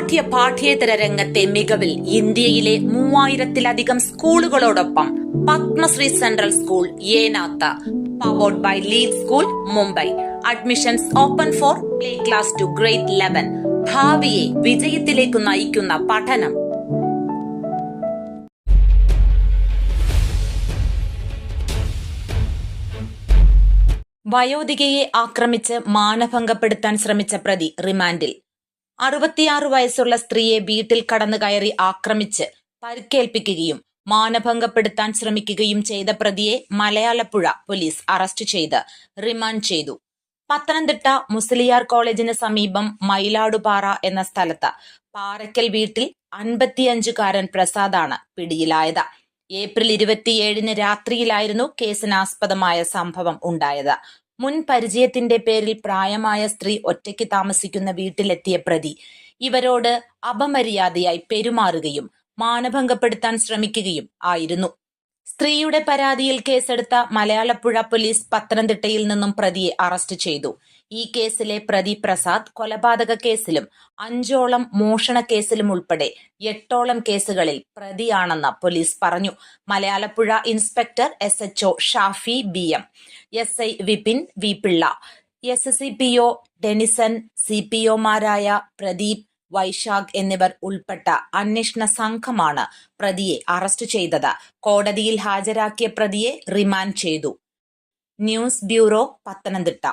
അസാഠ്യ പാഠ്യേതര രംഗത്തെ മികവിൽ ഇന്ത്യയിലെ 3000-ലധികം സ്കൂളുകളോടൊപ്പം Padmashree central school Enath powered by Lead School Mumbai. Admissions open for play class to grade 11. ഭാവിയെ വിജയത്തിലേക്ക് നയിക്കുന്ന പഠനം. വയോധികയെ ആക്രമിച്ച് മാനഭംഗപ്പെടുത്താൻ ശ്രമിച്ച പ്രതി റിമാൻഡിൽ. 66 വയസ്സുള്ള സ്ത്രീയെ വീട്ടിൽ കടന്നു കയറി ആക്രമിച്ച് പരിക്കേൽപ്പിക്കുകയും മാനഭംഗപ്പെടുത്താൻ ശ്രമിക്കുകയും ചെയ്ത പ്രതിയെ മലയാലപ്പുഴ പോലീസ് അറസ്റ്റ് ചെയ്ത് റിമാൻഡ് ചെയ്തു. പത്തനംതിട്ട മുസ്ലിയാർ കോളേജിന് സമീപം മയിലാടുപാറ എന്ന സ്ഥലത്ത് പാറയ്ക്കൽ വീട്ടിൽ 55-കാരൻ പ്രസാദാണ് പിടിയിലായത്. ഏപ്രിൽ 27-ന് രാത്രിയിലായിരുന്നു കേസിനാസ്പദമായ സംഭവം ഉണ്ടായത്. മുൻ പരിചയത്തിന്റെ പേരിൽ പ്രായമായ സ്ത്രീ ഒറ്റയ്ക്ക് താമസിക്കുന്ന വീട്ടിലെത്തിയ പ്രതി ഇവരോട് അപമര്യാദയായി പെരുമാറുകയും മാനഭംഗപ്പെടുത്താൻ ശ്രമിക്കുകയും ആയിരുന്നു. സ്ത്രീയുടെ പരാതിയിൽ കേസെടുത്ത മലയാലപ്പുഴ പോലീസ് പത്തനംതിട്ടയിൽ നിന്നും പ്രതിയെ അറസ്റ്റ് ചെയ്തു. ഈ കേസിലെ പ്രതി പ്രസാദ് കൊലപാതക കേസിലും 5ഓളം മോഷണ കേസിലും ഉൾപ്പെടെ 8ഓളം കേസുകളിൽ പ്രതിയാണെന്ന് പോലീസ് പറഞ്ഞു. Malayalappuzha inspector SHO Shafi BM, SI Vipin V Pillai, SCPO Denison, CPOമാരായ പ്രദീപ്, വൈശാഖ് എന്നിവർ ഉൾപ്പെട്ട അന്വേഷണ സംഘമാണ് പ്രതിയെ അറസ്റ്റ് ചെയ്തത്. കോടതിയിൽ ഹാജരാക്കിയ പ്രതിയെ റിമാൻഡ് ചെയ്തു. News bureau, Pathanamthitta.